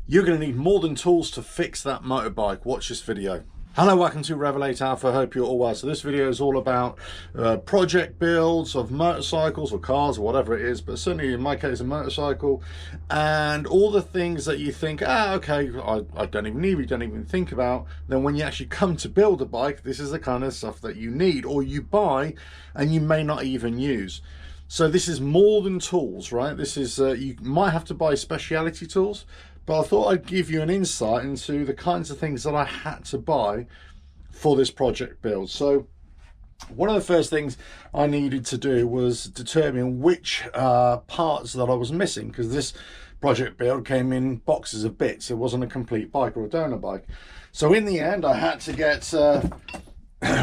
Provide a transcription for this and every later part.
You're going to need more than tools to fix that motorbike. Watch this video. Hello, welcome to RevelatorAlf. I hope you're all well. So this video is all about project builds of motorcycles or cars or whatever it is, but certainly in my case a motorcycle, and all the things that you think, okay, I don't even need, you don't even think about. Then when you actually come to build a bike, this is the kind of stuff that you need or you buy and you may not even use. So this is more than tools, right? This is, you might have to buy speciality tools, but I thought I'd give you an insight into the kinds of things that I had to buy for this project build. So one of the first things I needed to do was determine which parts that I was missing, because this project build came in boxes of bits. It wasn't a complete bike or a donor bike. So in the end, I had to get a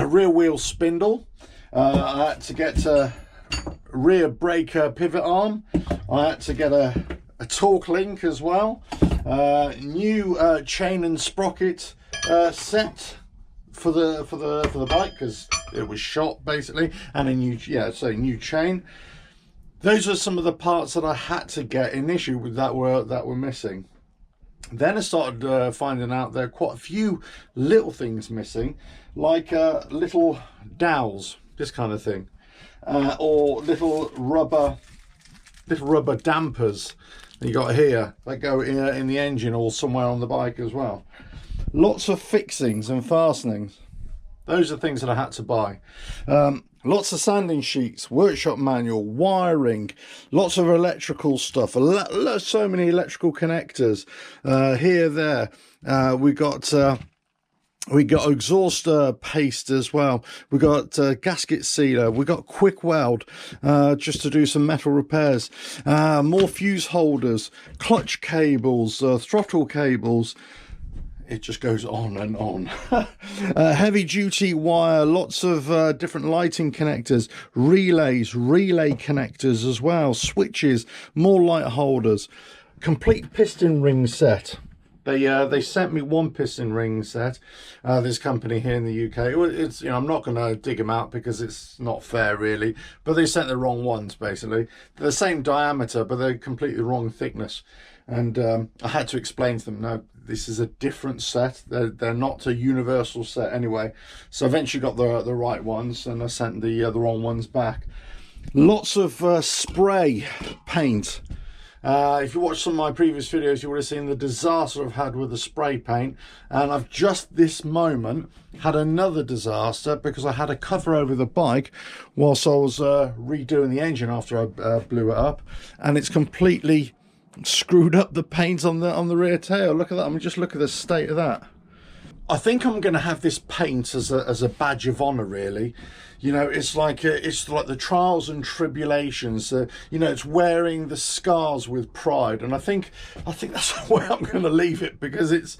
rear wheel spindle. I had to get a rear brake pivot arm. I had to get a torque link as well. New chain and sprocket set for the bike, because it was shot basically, and a new new chain. Those are some of the parts that I had to get initially that were missing. Then I started finding out there are quite a few little things missing, like little dowels, this kind of thing, or little rubber dampers you got here that go in the engine or somewhere on the bike as well. Lots of fixings and fastenings. Those are things that I had to buy. Lots of sanding sheets, workshop manual, wiring, lots of electrical stuff, so many electrical connectors here, there. We got exhaust paste as well. We got gasket sealer. We got quick weld just to do some metal repairs. More fuse holders, clutch cables, throttle cables. It just goes on and on. Heavy duty wire, lots of different lighting connectors, relays, relay connectors as well, switches, more light holders, complete piston ring set. They sent me one piston ring set, this company here in the UK. It's, I'm not going to dig them out because it's not fair really, but they sent the wrong ones basically. They're the same diameter, but they're completely wrong thickness. And I had to explain to them, no, this is a different set. They're not a universal set anyway. So eventually got the right ones, and I sent the wrong ones back. Lots of spray paint. If you watched some of my previous videos, you would have seen the disaster I've had with the spray paint, and I've just this moment had another disaster because I had a cover over the bike whilst I was redoing the engine after I blew it up, and it's completely screwed up the paint on the rear tail. Look at that. I mean, just look at the state of that. I think I'm going to have this paint as a badge of honor, really. It's like the trials and tribulations. It's wearing the scars with pride, and I think that's where I'm going to leave it, because it's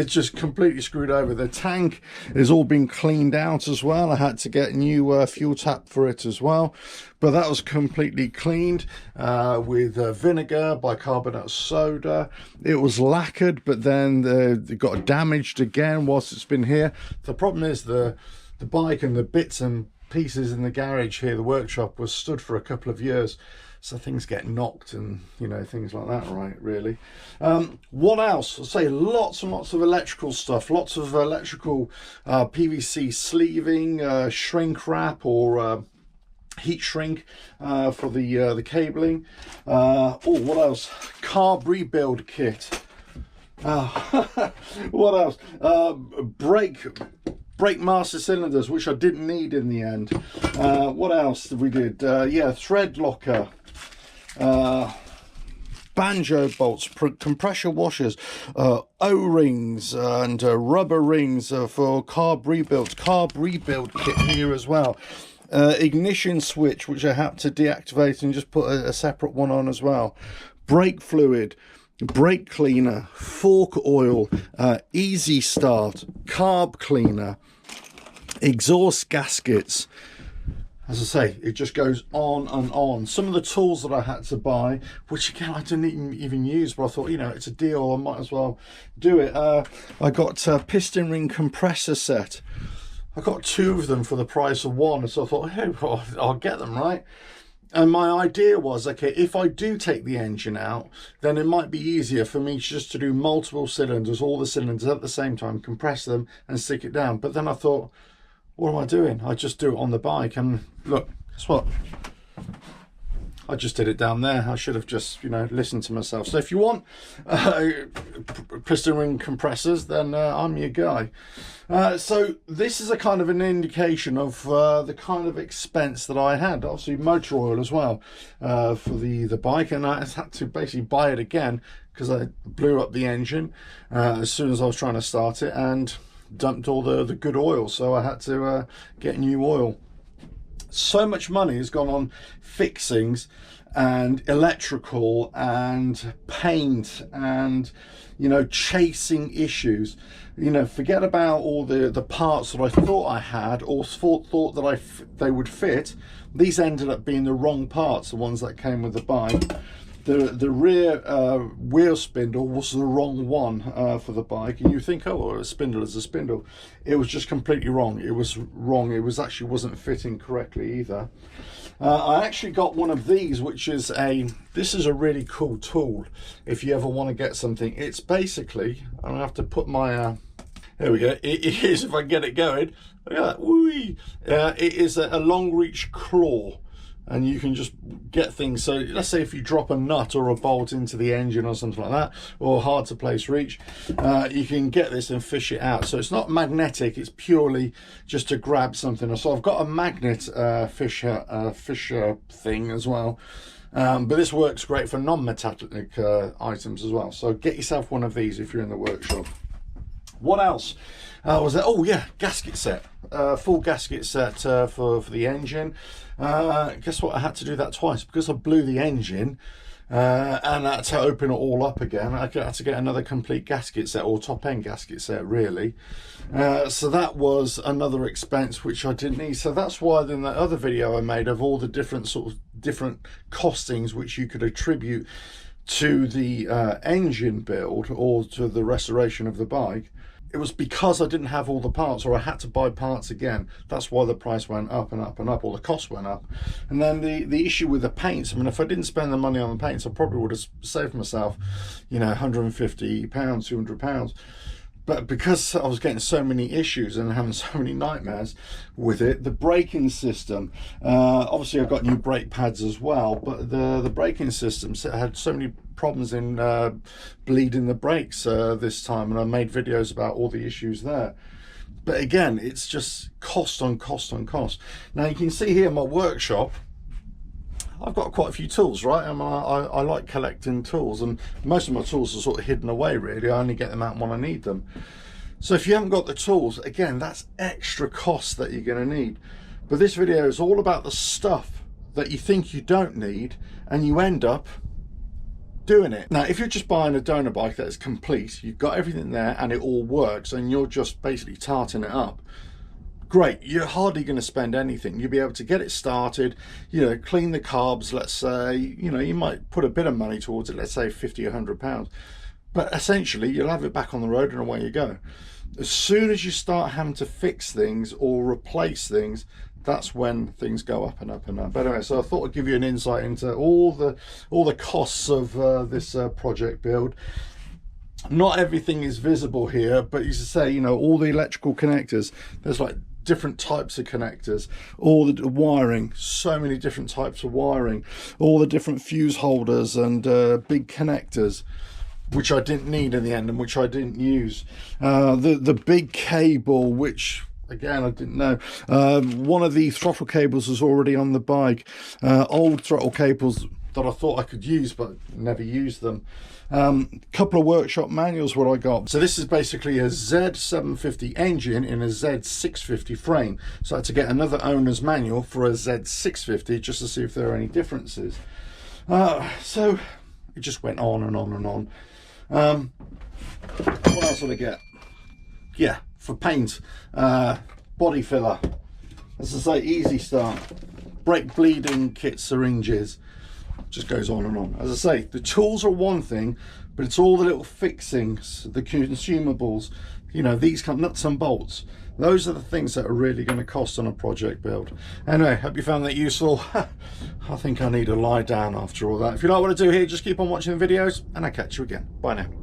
just completely screwed over. The tank has all been cleaned out as well. I had to get a new fuel tap for it as well, but that was completely cleaned with vinegar, bicarbonate soda. It was lacquered, but then it got damaged again whilst it's been here. The problem is the bike and the bits and pieces in the garage here, the workshop, was stood for a couple of years, so things get knocked and things like that, right? Really. What else? I'll say lots and lots of electrical stuff, lots of electrical PVC sleeving, shrink wrap or heat shrink for the cabling. What else? Carb rebuild kit. What else? Brake master cylinders, which I didn't need in the end. What else did we did? Thread locker, banjo bolts, compressor washers, O-rings and rubber rings for carb rebuild kit here as well. Ignition switch, which I had to deactivate and just put a separate one on as well. Brake fluid, brake cleaner, fork oil, easy start, carb cleaner, exhaust gaskets. As I say, it just goes on and on. Some of the tools that I had to buy, which again I didn't even use, but I thought, it's a deal, I might as well do it. I got a piston ring compressor set. I got two of them for the price of one, so I thought, hey, well, I'll get them, right? And my idea was, okay, if I do take the engine out, then it might be easier for me just to do multiple cylinders, all the cylinders at the same time, compress them and stick it down. But then I thought, what am I doing? I just do it on the bike. And look, guess what? I just did it down there. I should have just, listened to myself. So if you want piston ring compressors, then I'm your guy. So this is a kind of an indication of the kind of expense that I had. Obviously motor oil as well for the bike, and I had to basically buy it again because I blew up the engine as soon as I was trying to start it and dumped all the good oil. So I had to get new oil. So much money has gone on fixings and electrical and paint and chasing issues. Forget about all the parts that I thought I had or thought that they would fit. These ended up being the wrong parts, the ones that came with the bike. The rear wheel spindle was the wrong one for the bike, and you think, oh, well, a spindle is a spindle. It was just completely wrong. It was wrong. It was actually wasn't fitting correctly either. I actually got one of these, which is this is a really cool tool if you ever want to get something. It's basically, I'm gonna have to put my there we go. It is, if I get it going. Look at that. Whee! It is a long reach claw. And you can just get things. So let's say if you drop a nut or a bolt into the engine or something like that, or hard to place reach, you can get this and fish it out. So it's not magnetic, it's purely just to grab something. So I've got a magnet fisher thing as well. But this works great for non-metallic items as well. So get yourself one of these if you're in the workshop. What else was there? Oh yeah, gasket set. Full gasket set for the engine. Guess what? I had to do that twice because I blew the engine and I had to open it all up again. I had to get another complete gasket set, or top end gasket set really. So that was another expense which I didn't need. So that's why in that other video I made of all the different different costings which you could attribute to the engine build or to the restoration of the bike, it was because I didn't have all the parts, or I had to buy parts again. That's why the price went up and up and up, or the cost went up. And then the issue with the paints, I mean, if I didn't spend the money on the paints, I probably would have saved myself, £150, £200. But because I was getting so many issues and having so many nightmares with it, the braking system, obviously I've got new brake pads as well, but the braking system had so many problems in bleeding the brakes this time, and I made videos about all the issues there. But again, it's just cost on cost on cost. Now you can see here in my workshop, I've got quite a few tools, right? I mean, I like collecting tools, and most of my tools are sort of hidden away really. I only get them out when I need them. So if you haven't got the tools, again, that's extra cost that you're going to need. But this video is all about the stuff that you think you don't need and you end up doing it. Now if you're just buying a donor bike that is complete, you've got everything there and it all works, and you're just basically tarting it up, great, you're hardly going to spend anything. You'll be able to get it started, clean the carbs, let's say, you might put a bit of money towards it, let's say 50 or 100 pounds, but essentially you'll have it back on the road and away you go. As soon as you start having to fix things or replace things, that's when things go up and up and up. But anyway, so I thought I'd give you an insight into all the costs of this project build. Not everything is visible here, but you say, all the electrical connectors, there's like different types of connectors, all the wiring, so many different types of wiring, all the different fuse holders and big connectors, which I didn't need in the end and which I didn't use. The big cable, which again I didn't know. One of the throttle cables was already on the bike. Old throttle cables that I thought I could use but never used them. Couple of workshop manuals what I got. So this is basically a Z750 engine in a Z650 frame. So I had to get another owner's manual for a Z650 just to see if there are any differences. So it just went on and on and on. What else did I get? Yeah, for paint, body filler, as I say, easy start, brake bleeding kit syringes, just goes on and on. As I say, the tools are one thing, but it's all the little fixings, the consumables, you know, these kind of nuts and bolts. Those are the things that are really going to cost on a project build. Anyway, hope you found that useful. I think I need to lie down after all that. If you like what I do here, just keep on watching the videos, and I'll catch you again. Bye now.